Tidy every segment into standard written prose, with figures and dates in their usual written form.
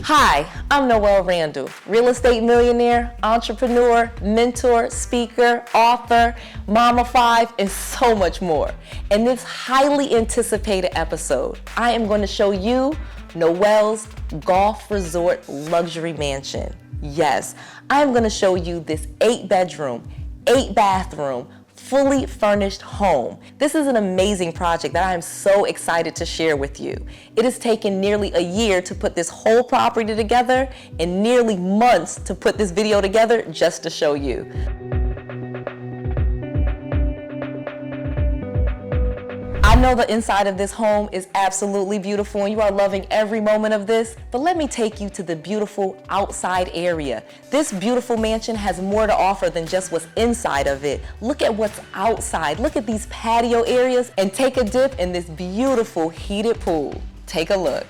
Hi, I'm Noelle Randall, real estate millionaire, entrepreneur, mentor, speaker, author, mama 5, and so much more. In this highly anticipated episode, I am going to show you Noelle's golf resort luxury mansion. Yes, I am going to show you this 8-bedroom, 8-bathroom, fully furnished home. This is an amazing project that I am so excited to share with you. It has taken nearly a year to put this whole property together and nearly months to put this video together just to show you. I know the inside of this home is absolutely beautiful and you are loving every moment of this, but let me take you to the beautiful outside area. This beautiful mansion has more to offer than just what's inside of it. Look at what's outside. Look at these patio areas and take a dip in this beautiful heated pool. Take a look.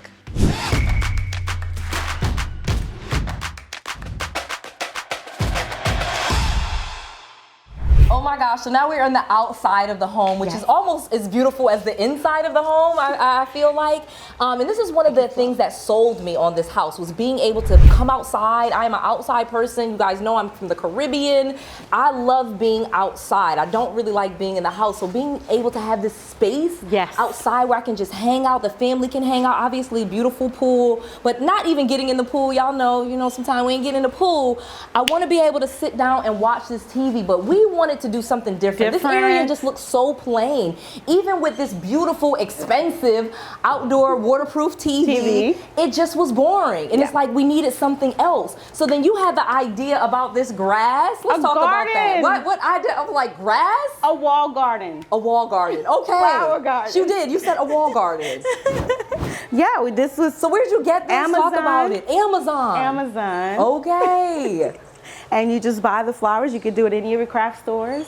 Oh my gosh, so now we're on the outside of the home, which is almost as beautiful as the inside of the home, I feel like. And this is one of the things that sold me on this house, was being able to come outside. I am an outside person. You guys know I'm from the Caribbean. I love being outside. I don't really like being in the house. So being able to have this space outside where I can just hang out, the family can hang out, obviously beautiful pool, but not even getting in the pool. Y'all know, sometimes we ain't getting in the pool. I want to be able to sit down and watch this TV, but we wanted to do something different. This area just looks so plain. Even with this beautiful, expensive, outdoor, waterproof TV, it just was boring. And it's like we needed something else. So then you had the idea about this grass. Let's talk about that. What idea of like grass? A wall garden. A wall garden. Okay. Flower garden. You did. You said a wall garden. Yeah, this was. So where'd you get this? Amazon. Talk about it. Amazon. Amazon. Okay. And you just buy the flowers. You could do it in any of your craft stores.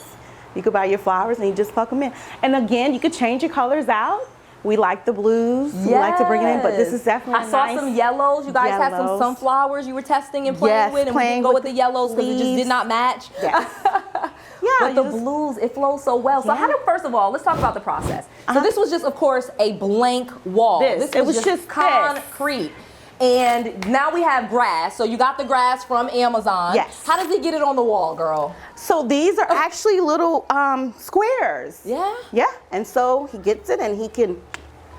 You could buy your flowers and you just pluck them in. And again, you could change your colors out. We like the blues. We like to bring it in, but this is definitely I saw some yellows. You guys had some sunflowers you were testing and playing with, and we didn't go with the yellows because it just did not match. But the blues, it flows so well. So how did, first of all, let's talk about the process. So this was just, of course, a blank wall. This was just concrete. And now we have grass. So you got the grass from Amazon. Yes. How does he get it on the wall, girl? So these are actually little squares. Yeah? Yeah. And so he gets it and he can,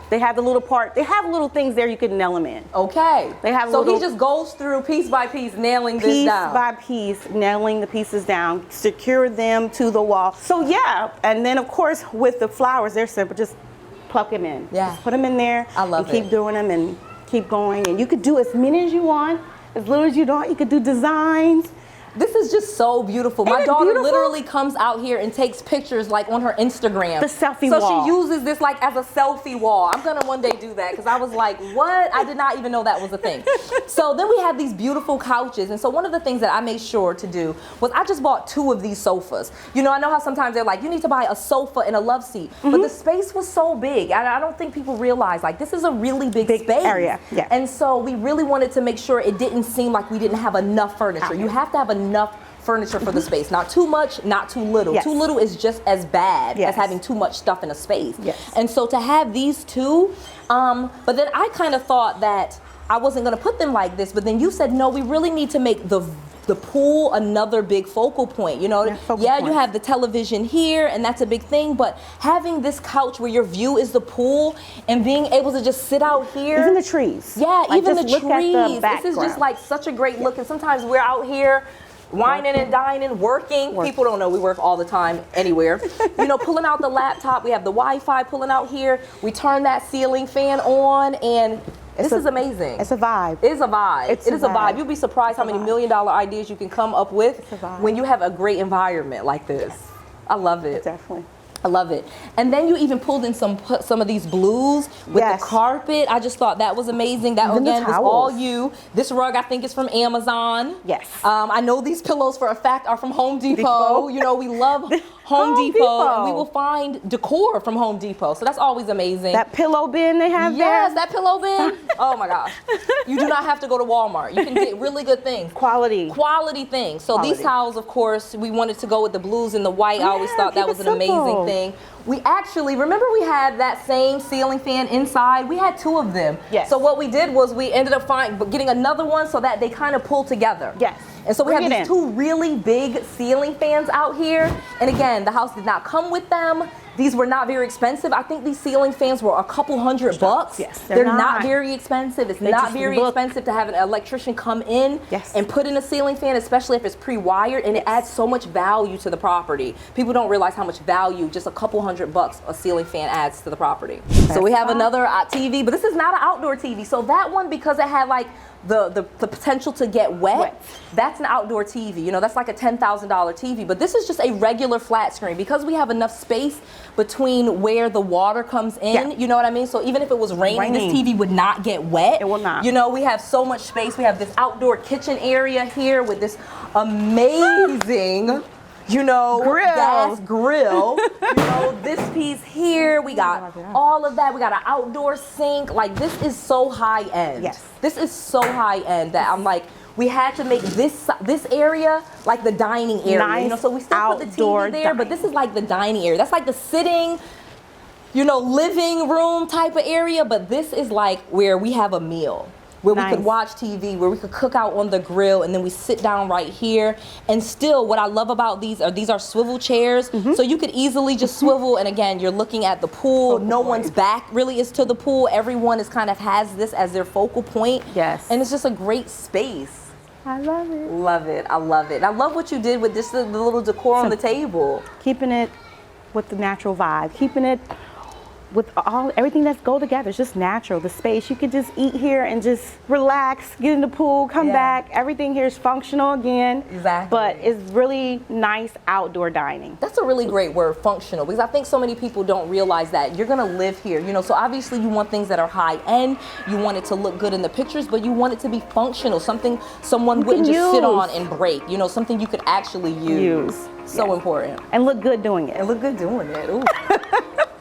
they have the little part, they have little things there you can nail them in. Okay. They have so he just goes through piece by piece, nailing this down. Piece by piece, nailing the pieces down, secure them to the wall. So yeah, and then of course with the flowers, they're simple, just pluck them in. Yeah. Just put them in there. I love and keep doing them and keep going. And you could do as many as you want, as little as you don't. You could do designs. This is just so beautiful. My daughter literally comes out here and takes pictures like on her Instagram. The selfie wall. So she uses this like as a selfie wall. I'm gonna one day do that because I was like, what? I did not even know that was a thing. So then we have these beautiful couches. And so one of the things that I made sure to do was I just bought 2 of these sofas. You know, I know how sometimes they're like, you need to buy a sofa and a love seat. But the space was so big. I don't think people realize like this is a really big space. Area. Yeah. And so we really wanted to make sure it didn't seem like we didn't have enough furniture. You have to have enough furniture for the space. Not too much, not too little. Too little is just as bad as having too much stuff in a space. And so to have these 2, but then I kind of thought that I wasn't going to put them like this, but then you said, no, we really need to make the pool another big focal point. You know, you have the television here and that's a big thing, but having this couch where your view is the pool and being able to just sit out here. Even the trees. Yeah, like even the trees. This is just like such a great look. And sometimes we're out here whining and dining, working. People don't know we work all the time anywhere. You know, pulling out the laptop. We have the Wi-Fi pulling out here. We turn that ceiling fan on and this is amazing. It's a vibe. It is a vibe. It is a vibe. You'll be surprised how many $1 million ideas you can come up with when you have a great environment like this. I love it. Definitely. I love it. And then you even pulled in some of these blues with the carpet. I just thought that was amazing. That again was all you. This rug I think is from Amazon. Yes. I know these pillows for a fact are from Home Depot. You know, we love Home Depot. And we will find decor from Home Depot. So that's always amazing. That pillow bin they have there. Yes, that pillow bin. Oh my gosh. You do not have to go to Walmart. You can get really good things. Quality. Quality things. So these towels, of course, we wanted to go with the blues and the white. I always thought that was an amazing thing. everything. We actually, remember we had that same ceiling fan inside? We had 2 of them. Yes. So what we did was we ended up getting another one so that they kind of pull together. Yes. And so we have these 2 really big ceiling fans out here. And again, the house did not come with them. These were not very expensive. I think these ceiling fans were a couple $100. Yes, they're not very expensive. It's not very look expensive to have an electrician come in and put in a ceiling fan, especially if it's pre-wired, and it adds so much value to the property. People don't realize how much value just a couple $100 a ceiling fan adds to the property. So we have another TV, but this is not an outdoor TV. So that one, because it had like the potential to get wet, that's an outdoor TV. You know, that's like a $10,000 TV. But this is just a regular flat screen because we have enough space between where the water comes in. You know what I mean? So even if it was raining, this TV would not get wet. It will not. You know, we have so much space. We have this outdoor kitchen area here with this amazing, you know, gas grill. You know, this piece here, we got all of that. We got an outdoor sink. Like, this is so high end. Yes. This is so high end that I'm like, we had to make this area like the dining area. Nice, you know, so we still put the TV there, but this is like the dining area. That's like the sitting, you know, living room type of area, but this is like where we have a meal, where we could watch TV, where we could cook out on the grill, and then we sit down right here. And still, what I love about these are swivel chairs, so you could easily just swivel, and again, you're looking at the pool. No one's back really is to the pool. Everyone is kind of has this as their focal point. Yes. And it's just a great space. I love it. Love it. I love it. And I love what you did with this, the little decor on the table. Keeping it with the natural vibe, keeping it with everything that's go together. It's just natural. The space, you could just eat here and just relax, get in the pool, come back. Everything here is functional again. Exactly. But it's really nice outdoor dining. That's a really great word, functional, because I think so many people don't realize that you're gonna live here. You know, so obviously you want things that are high end. You want it to look good in the pictures, but you want it to be functional, something someone wouldn't just sit on and break. You know, something you could actually use. So important. And look good doing it. And look good doing it. Ooh.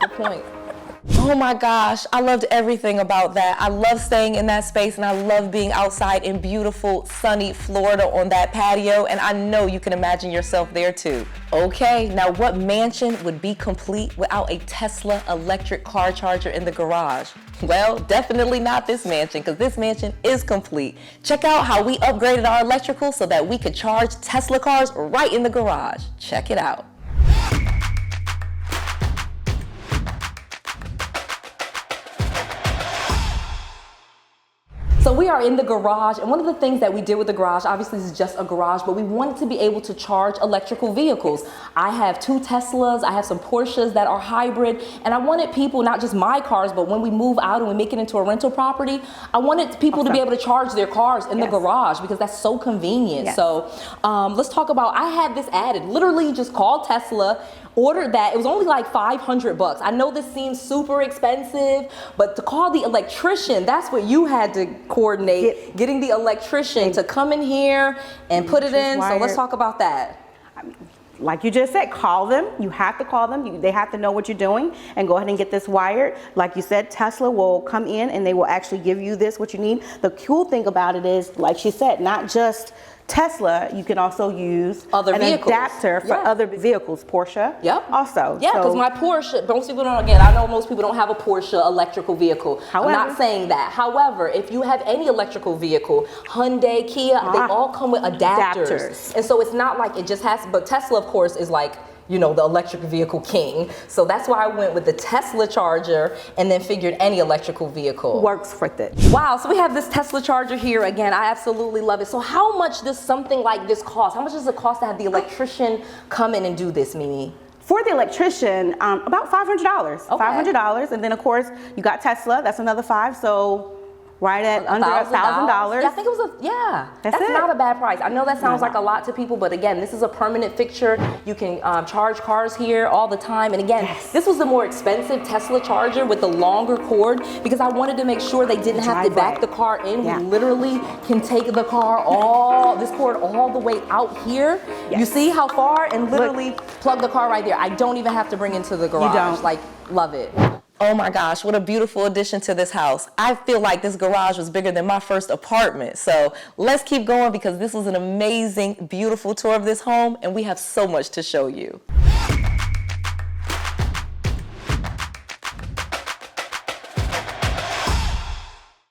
Good point. Oh my gosh, I loved everything about that. I love staying in that space, and I love being outside in beautiful, sunny Florida on that patio, and I know you can imagine yourself there too. Okay, now what mansion would be complete without a Tesla electric car charger in the garage? Well, definitely not this mansion, because this mansion is complete. Check out how we upgraded our electrical so that we could charge Tesla cars right in the garage. Check it out. So we are in the garage, and one of the things that we did with the garage, obviously this is just a garage, but we wanted to be able to charge electrical vehicles. I have 2 Teslas, I have some Porsches that are hybrid, and I wanted people, not just my cars, but when we move out and we make it into a rental property, I wanted people to be able to charge their cars in the garage, because that's so convenient. So let's talk about, I had this added, literally just called Tesla, ordered that. It was only like $500. I know this seems super expensive, but to call the electrician, that's what you had to coordinate, getting the electrician to come in here and put it in. So let's talk about that. Like you just said, call them. You have to call them. They have to know what you're doing, and go ahead and get this wired. Like you said, Tesla will come in and they will actually give you what you need. The cool thing about it is, like she said, not just Tesla, you can also use other vehicles. Adapter for other vehicles, Porsche. Also. Yeah, because my Porsche, most people don't, again, I know most people don't have a Porsche electrical vehicle. However, I'm not saying that. However, if you have any electrical vehicle, Hyundai, Kia, they all come with adapters. And so it's not like it just has, but Tesla, of course, is like, you know, the electric vehicle king. So that's why I went with the Tesla charger and then figured any electrical vehicle works for it. Wow, so we have this Tesla charger here. Again, I absolutely love it. So how much does something like this cost? How much does it cost to have the electrician come in and do this, Mimi? For the electrician, about $500. $500, and then of course you got Tesla. That's another $5. So right at under $1,000. Yeah, I think it was that's not a bad price. I know that sounds like a lot to people, but again, this is a permanent fixture. You can charge cars here all the time. And again, this was the more expensive Tesla charger with the longer cord, because I wanted to make sure they didn't have to back the car in. We literally can take the car this cord all the way out here. You see how far? And literally plug the car right there. I don't even have to bring it into the garage. You don't. Like, love it. Oh my gosh, what a beautiful addition to this house. I feel like this garage was bigger than my first apartment. So let's keep going, because this was an amazing, beautiful tour of this home, and we have so much to show you.